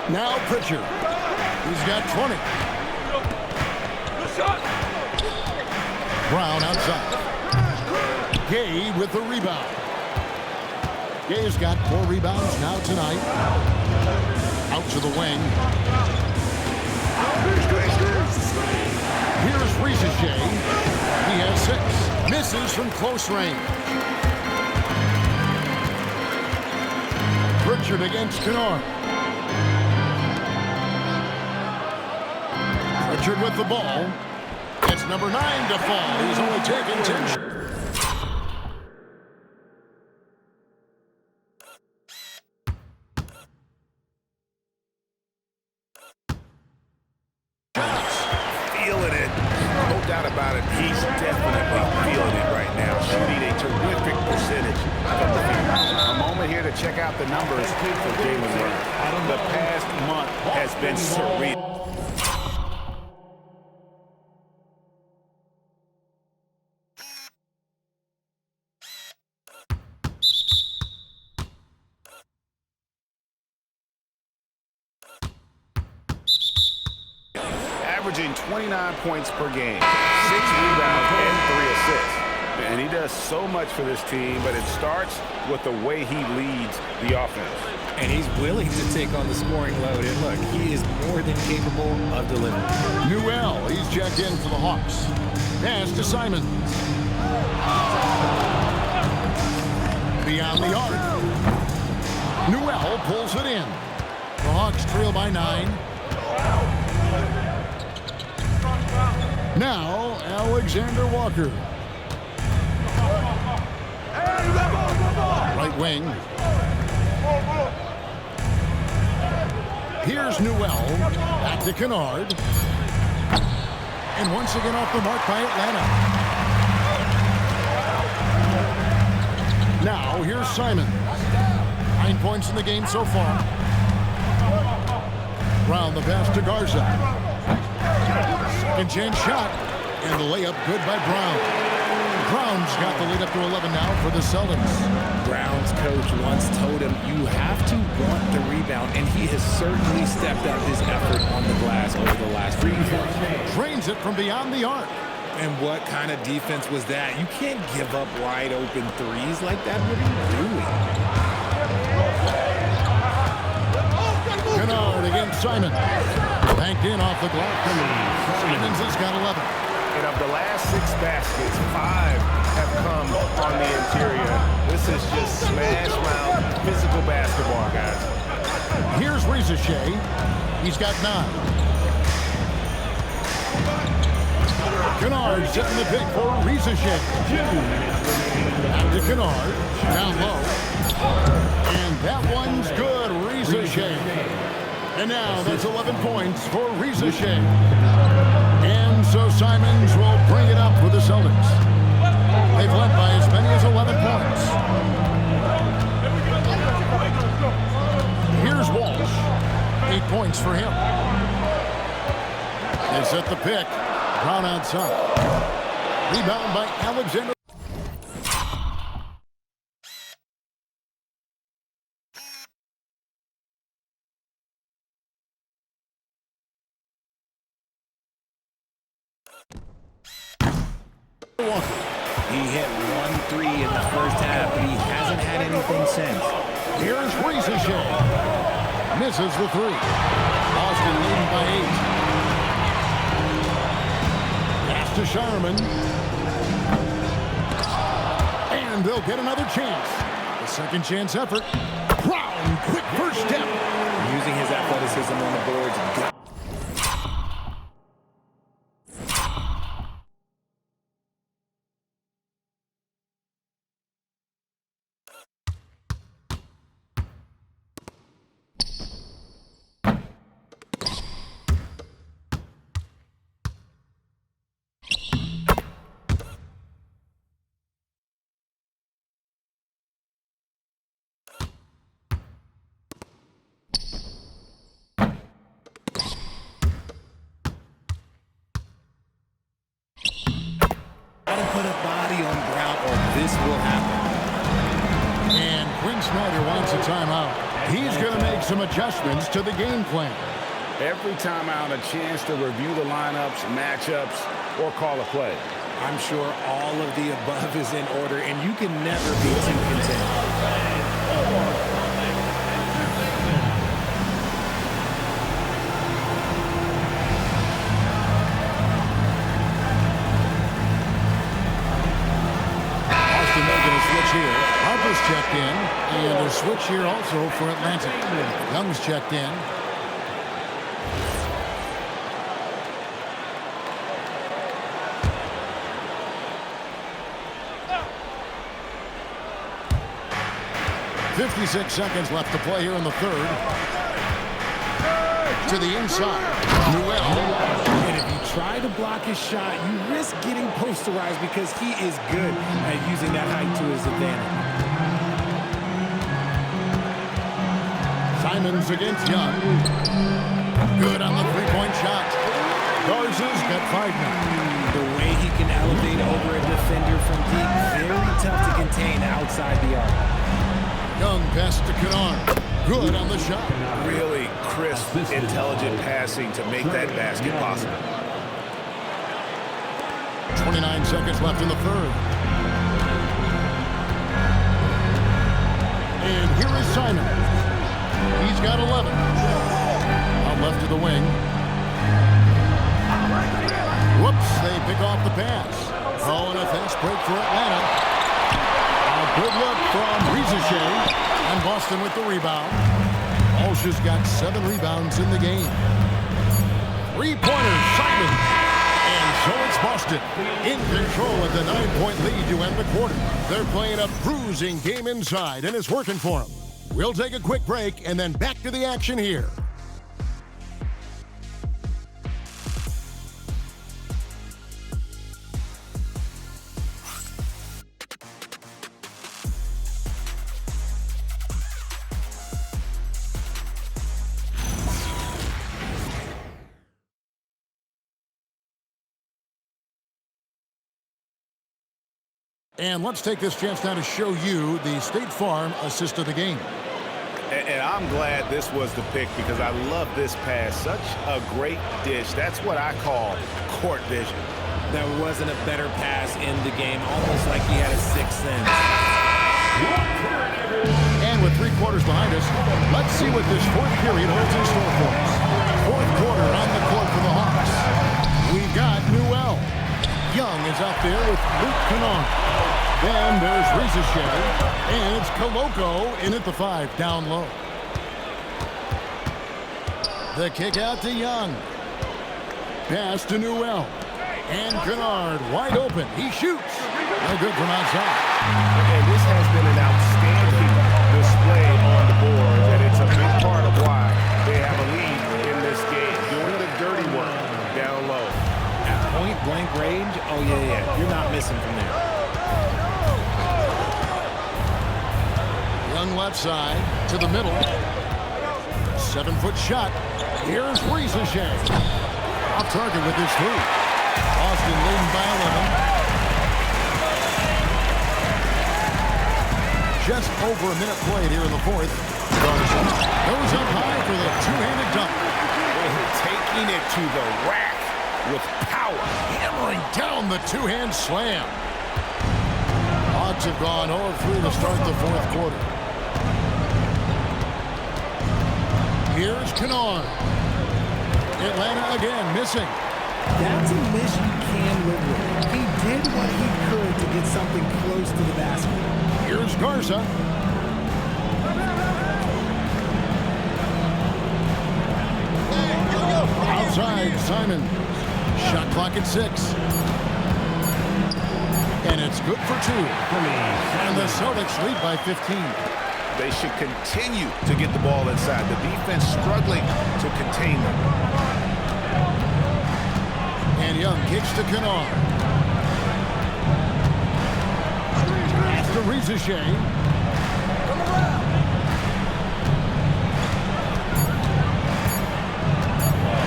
Now Pritchard. He's got 20. Brown outside. Gay with the rebound. Gay's got 4 rebounds now tonight. Out to the wing. Here's Rizachet. He has 6. Misses from close range. Pritchard against Kennard. Pritchard with the ball. It's number 9 to fall. He's only taken 10 shots. Feeling it. No doubt about it. He's definitely feeling it right now. Shooting a terrific percentage from the field. A moment here to check out the numbers for Jaylen Brown. The past month has been surreal. Averaging 29 points per game, 6 rebounds, and 3 assists. And he does so much for this team, but it starts with the way he leads the offense. And he's willing to take on the scoring load. And look, he is more than capable of delivering. Newell, he's checked in for the Hawks. Pass to Simon. Beyond the arc. Newell pulls it in. The Hawks trail by 9. Now, Alexander Walker. Right wing. Here's Newell. Back to Kennard. And once again off the mark by Atlanta. Now, here's Simon. 9 points in the game so far. Brown the pass to Garza. Second chance shot. And the layup good by Brown. Brown's got the lead up to 11 now for the Celtics. Brown's coach once told him, you have to want the rebound, and he has certainly stepped up his effort on the glass over the last few years. Drains it from beyond the arc. And what kind of defense was that? You can't give up wide open threes like that. What are you doing? Kennard against Simon. Banked in off the glass. Simons has got 11. And of the last 6 baskets, 5 have come on the interior. This is just smash mouth physical basketball, guys. Here's Rizachet. He's got 9. Kennard setting the pick for Rizachet. Back to Kennard. Down low. And that one's good. Rizachet. And now that's 11 points for Rizachet. And so Simons will bring it up for the Celtics. They've led by as many as 11 points. Here's Walsh. 8 points for him. They set the pick. Brown outside. Rebound by Alexander. He hit 1 3 in the first half, but he hasn't had anything since. Here's Rizachet. Misses the 3. Boston leading by 8. Pass to Sharman. And they'll get another chance. The second chance effort. Brown, quick first step. Using his athleticism on the boards. Put a body on Brown or this will happen. And Quinn Snyder wants a timeout. He's going to make some adjustments to the game plan. Every timeout, a chance to review the lineups, matchups, or call a play. I'm sure all of the above is in order, and you can never be too content. Here. Harper's checked in, and a switch here also for Atlanta. Young's checked in. .56 seconds left to play here in the third. To the inside. Newell. And if you try to block his shot, you risk getting posterized because he is good at using that height to his advantage. Simons against Young. Good on the three-point shot. Garza's got 5 now. The way he can elevate over a defender from deep, very tough to contain outside the arc. Young pass to Kennard. Good on the shot. Really crisp, intelligent passing to make that basket possible. 29 seconds left in the third. And here is Simon. He's got 11. Out left to the wing. Whoops, they pick off the pass. Oh, and a fast break for Atlanta. A good look from Rizachet. And Boston with the rebound. Walsh has got 7 rebounds in the game. 3-pointer, Simon. And So it's Boston in control with the 9-point lead to end the quarter. They're playing a bruising game inside, and it's working for them. We'll take a quick break and then back to the action here. And let's take this chance now to show you the State Farm assist of the game. And I'm glad this was the pick because I love this pass. Such a great dish. That's what I call court vision. There wasn't a better pass in the game, almost like he had a sixth sense. And with 3 quarters behind us, let's see what this fourth period holds in store for us. Fourth quarter on the court for the Hawks. We've got Newell. Young is out there with Luke Kennard. Then there's Rizachet, and it's Koloko in at the 5, down low. The kick out to Young. Pass to Newell. And Kennard wide open. He shoots. No good from outside. And this has been an outstanding display on the board, and it's a big part of why they have a lead in this game. Doing the dirty work down low. At point-blank range, oh, yeah. You're not missing from there. Young left side to the middle. 7-foot shot. Here's Rizachet. Off target with his 3. Boston leading by 11. Just over a minute played here in the fourth. Garza goes up high for the two-handed dunk. Taking it to the rack with power. Hammering down the two-hand slam. Hawks have gone 0-3 to start the fourth quarter. Here's Kennard. Atlanta again missing. That's a miss you can live with. He did what he could to get something close to the basket. Here's Garza. Outside, Simon. Shot clock at 6. And it's good for 2. And the Celtics lead by 15. They should continue to get the ball inside. The defense struggling to contain them. And Young kicks to Kennard. After Rizachet.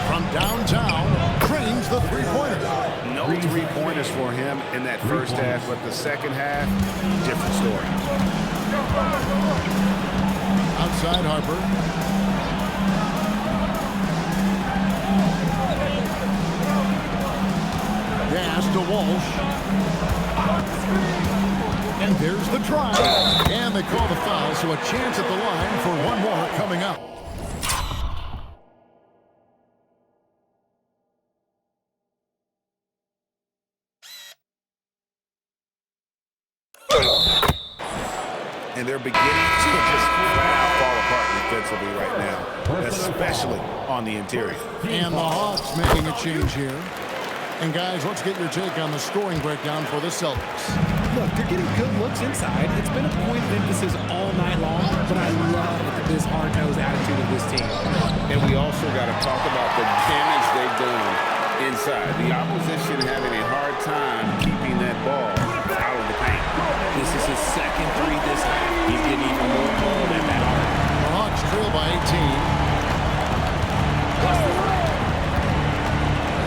From downtown, cranes the three-pointer. No three-pointers for him in that first half, but the second half, different story. Outside Harper. Pass to Walsh. And there's the try. And they call the foul, so a chance at the line for one more coming up. And they're beginning to just fall apart defensively right now, especially on the interior. And the Hawks making a change here. And guys, let's get your take on the scoring breakdown for the Celtics. Look, they're getting good looks inside. It's been a point of emphasis all night long, but I love this hard-nosed attitude of this team. And we also got to talk about the damage they've done inside. The opposition having a hard time keeping that ball out of the paint. This is his second 3 this half. He's getting even more involved in that arc. The Hawks trail by 18.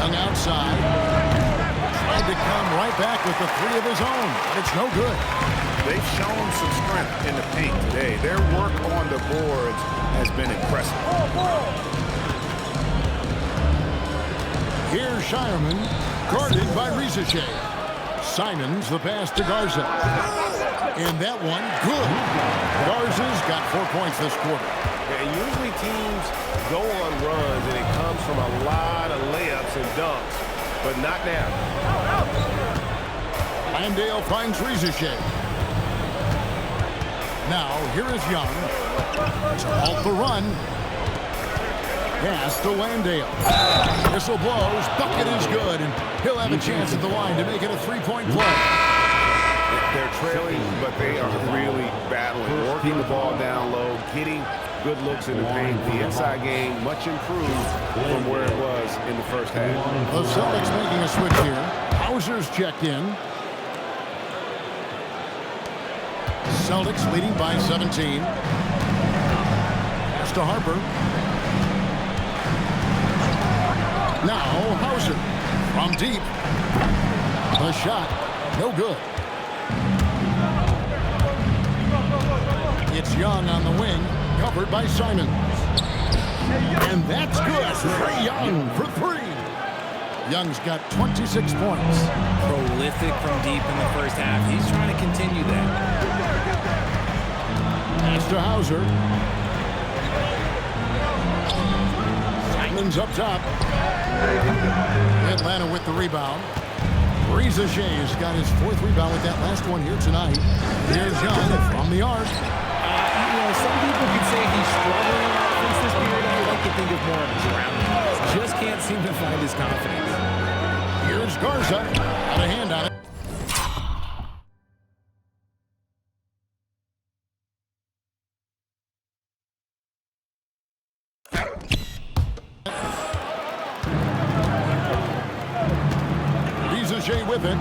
Young outside. Tried to come right back with the 3 of his own, but it's no good. They've shown some strength in the paint today. Their work on the boards has been impressive. Here's Shireman, guarded by Rizachet. Simons the pass to Garza. And that one, good. Garza's got 4 points this quarter. And usually teams go on runs and it comes from a lot of layups and dunks, but not now. Landale finds Rizachet. Now, here is Young to halt the run. Pass to Landale. Whistle blows. Bucket is good, and he'll have a chance at the line to make it a three-point play. They're trailing, but they are really battling, working the ball down low, getting good looks in the paint. The inside game much improved from where it was in the first half. The Celtics making a switch here. Hauser's checked in. Celtics leading by 17. Pass to Harper. Now Hauser from deep. The shot, no good. It's Young on the wing, covered by Simons. And that's good. Trae Young for three. Young's got 26 points. Prolific from deep in the first half. He's trying to continue that. Pass to Hauser. Simons up top. Atlanta with the rebound. Reza Shay's got his fourth rebound with that last one here tonight. Here's Young from the arc. Some people could say he's struggling on offense this period. I like to think of more of his surroundings. Just can't seem to find his confidence. Here's Garza. Got a hand on it. Reza Shay with it.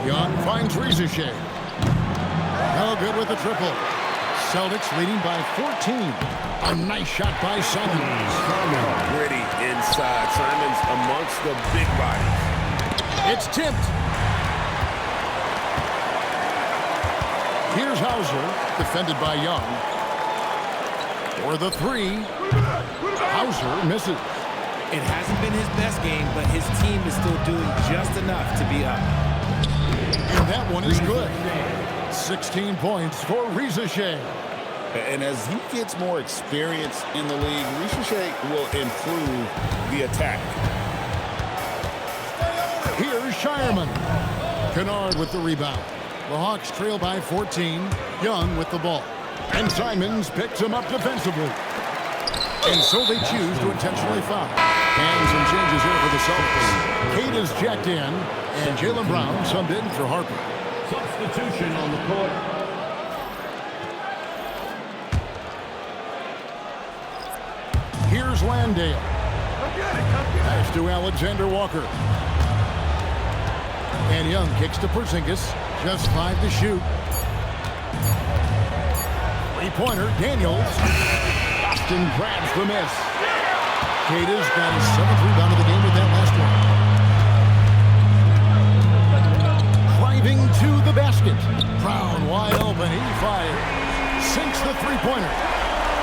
Young finds Reza Shay. No good with the triple. Celtics leading by 14. A nice shot by Simons. Gritty inside. Simons amongst the big bodies. It's tipped. Here's Hauser, defended by Young. For the three. Hauser misses. It hasn't been his best game, but his team is still doing just enough to be up. And that one is good. 16 points for Reza Shay. And as he gets more experience in the league, Reza Shay will improve the attack. Here's Shireman. Kennard with the rebound. The Hawks trail by 14. Young with the ball. And Simons picks him up defensively. And so they choose to intentionally foul. And some changes here for the Celtics. Kate is checked in, and Jaylen Brown subbed in for Harper. Substitution on the court. Here's Landale. Pass to Alexander Walker. And Young kicks to Porzingis. Just 5 to shoot. Three-pointer, Daniels. Boston grabs the miss. Cata's got his 7th rebound of the game with that last one. Driving to the basket. Brown wide open. He fires. Sinks the three-pointer.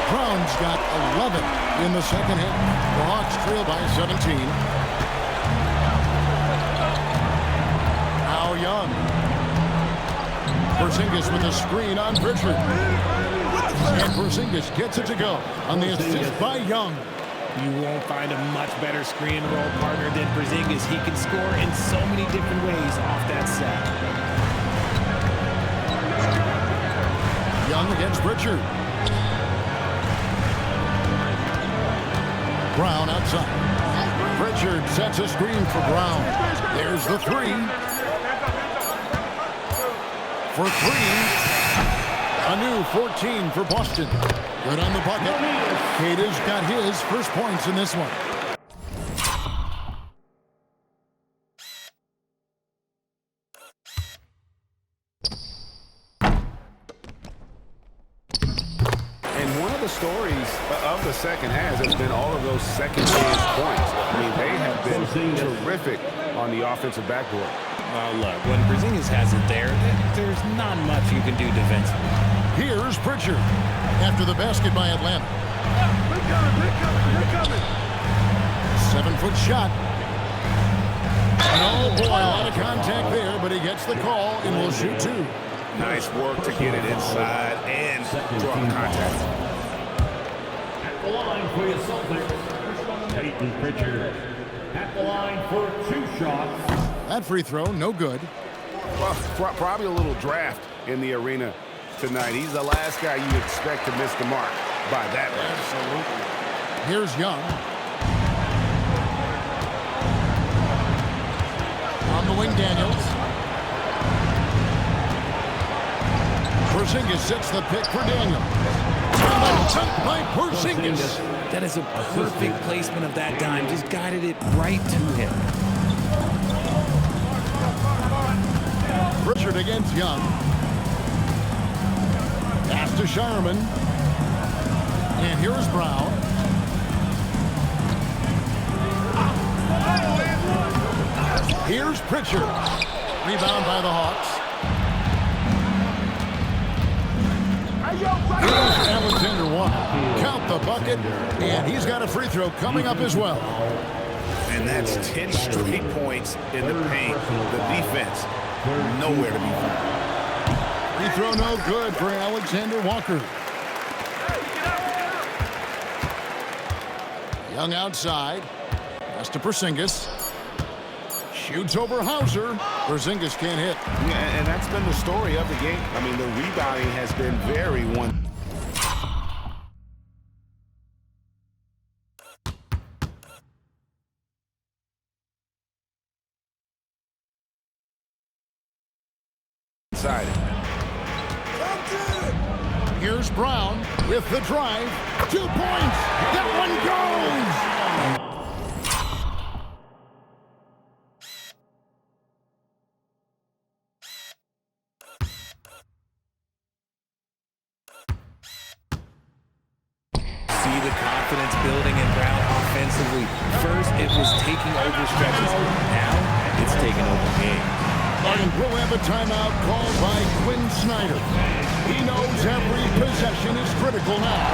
Brown's got 11 in the second half. The Hawks trail by 17. Now Young. Porzingis with a screen on Pritchard. And Porzingis gets it to go on the assist by Young. You won't find a much better screen and roll partner than Porzingis. He can score in so many different ways off that set. Young against Pritchard. Brown outside. Pritchard sets a screen for Brown. There's the three. For three. A new 14 for Boston. Good on the bucket. Cata's got his first points in this one. And one of the stories of the second half has been all of those second chance points. I mean, they have been terrific on the offensive backboard. Well, look, when Porzingis has it there, there's not much you can do defensively. Here's Pritchard after the basket by Atlanta. They're coming. 7-foot shot. Oh boy, a lot of contact there, but he gets the call and will shoot two. Nice work to get it inside and draw contact. At the line for your Celtics, Peyton Pritchard. At the line for 2 shots. That free throw, no good. Well, probably a little draft in the arena tonight. He's the last guy you expect to miss the mark. by that much. Absolutely. Here's Young. On the wing, Daniels. Porzingis sets the pick for Daniels. Top by Porzingis. That is a perfect placement of that dime. Just guided it right to him. Richard against Young. Pass to Sharman. And here's Brown. Here's Pritchard. Rebound by the Hawks. Here's Alexander Walker. Count the bucket. And he's got a free throw coming up as well. And that's 10 straight points in the paint. The defense, nowhere to be found. Free throw no good for Alexander Walker. Young outside. Pass to Porzingis. Shoots over Hauser. Porzingis can't hit. Yeah, and that's been the story of the game. I mean, the rebounding has been very one. Here's Brown with the drive. 2 points. That one goes. See the confidence building in Brown offensively. First, it was taking over stretches. Now, it's taking over games. And we'll have a timeout called by Quinn Snyder. He knows every possession is critical now.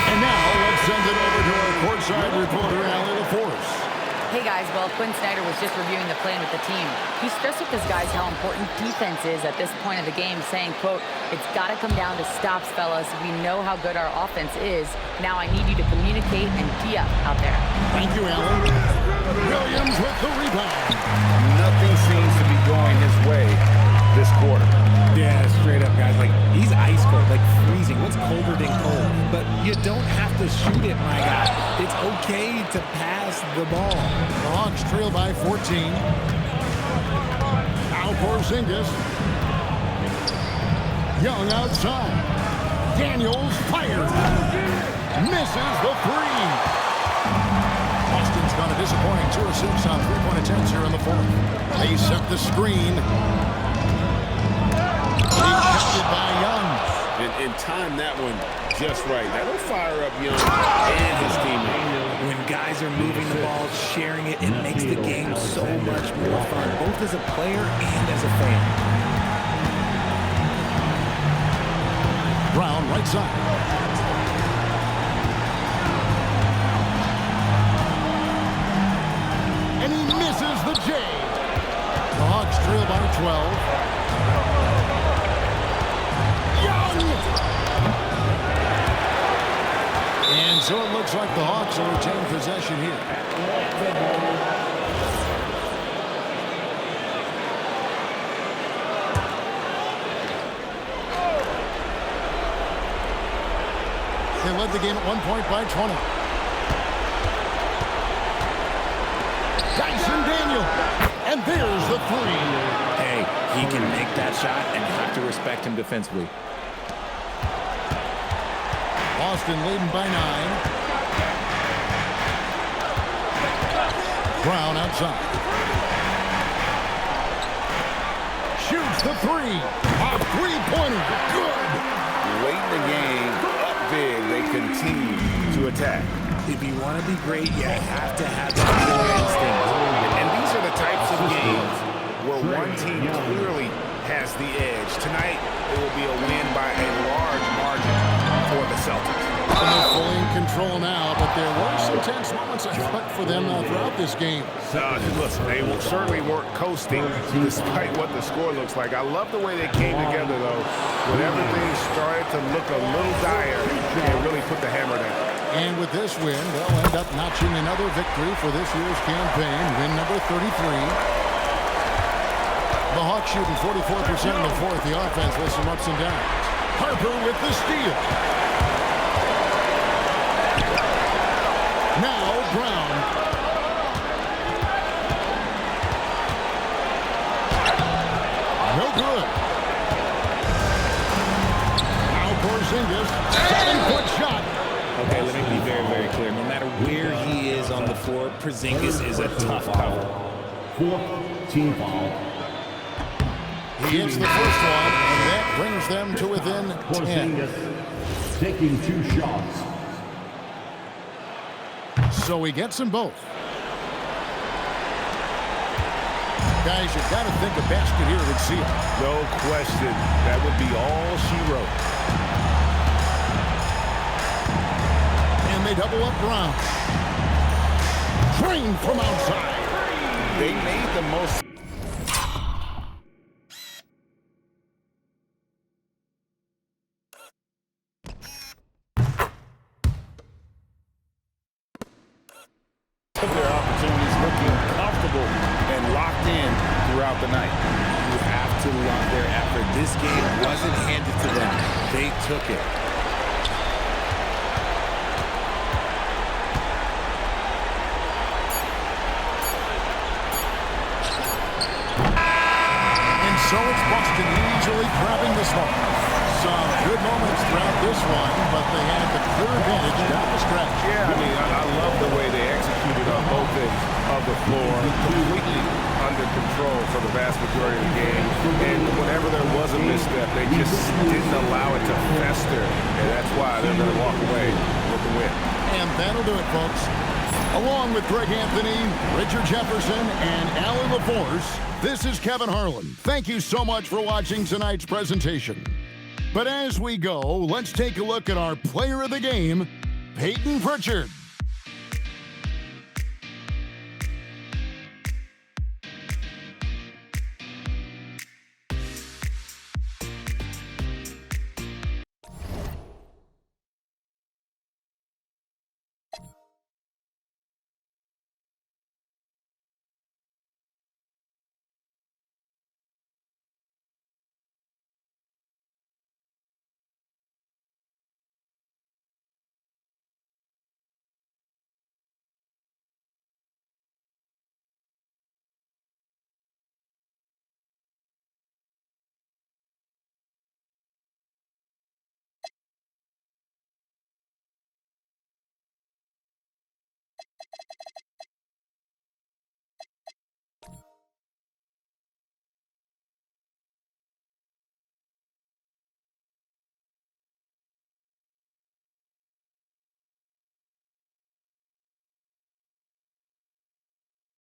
And now let's send it over to our courtside reporter, Allie LaForce. Hey guys, well, Quinn Snyder was just reviewing the plan with the team. He stressed with his guys how important defense is at this point of the game, saying, quote, "It's got to come down to stops, fellas. We know how good our offense is. Now I need you to communicate and D-up out there." Thank you, Allen. Williams with the rebound. Nothing seems to be going his way this quarter. Yeah, straight up, guys. Like, he's ice cold, like freezing. What's colder than cold? But you don't have to shoot it, my guy. It's okay to pass the ball. The Hawks trail by 14. Now Porzingis. Young outside. Daniels fires. Misses the three. Boston's got a disappointing 2 of 6 on three-point attempts here in the fourth. They set the screen. By Young. And time that one just right. That'll fire up Young and his teammate. When guys are moving the ball, sharing it, it makes the game so much more fun, both as a player and as a fan. Brown right side. And he misses the J. The Hawks trail by 12. And so it looks like the Hawks will retain possession here. They led the game at 1 point by 20. Dyson Daniel. And there's the three. Hey, he can make that shot and have to respect him defensively. Boston leading by 9. Brown outside. Shoots the three. A three-pointer. Good. Late in the game, up big, they continue to attack. If you want to be great, you have to have that killer instinct. And these are the types of games where one team clearly has the edge. Tonight, it will be a win by a large margin for the Celtics. And they're fully in control now, but there were some tense moments, I thought, for them throughout this game. Listen, they certainly weren't coasting despite what the score looks like. I love the way they came together, though. When everything started to look a little dire, and really put the hammer down. And with this win, they'll end up notching another victory for this year's campaign, win number 33. The Hawks shooting 44% in the fourth. The offense with some ups and downs. Harper with the steal. Now Brown. No good. Now Porzingis. 7-foot shot. Okay, let me be very, very clear. No matter where he is on the floor, Porzingis is a tough cover. Fourth team foul. He hits the first one, and that brings them to within 10. Porzingis taking 2 shots. So he gets them both. Guys, you've got to think a basket here would seal. No question. That would be all she wrote. And they double up Brown. Drained from outside. They made the most. Of their opportunities, looking comfortable and locked in throughout the night. You have to love their effort. This game wasn't handed to them. They took it. And so it's Boston easily grabbing this one. Some good moments throughout this one, but they had the clear advantage down the stretch. Yeah, I mean, I love the way they executed on both ends of the floor, completely under control for the vast majority of the game. And whenever there was a misstep, they just didn't allow it to fester. And that's why they're going to walk away with the win. And that'll do it, folks. Along with Greg Anthony, Richard Jefferson, and Allie LaForce, this is Kevin Harlan. Thank you so much for watching tonight's presentation. But as we go, let's take a look at our player of the game, Peyton Pritchard.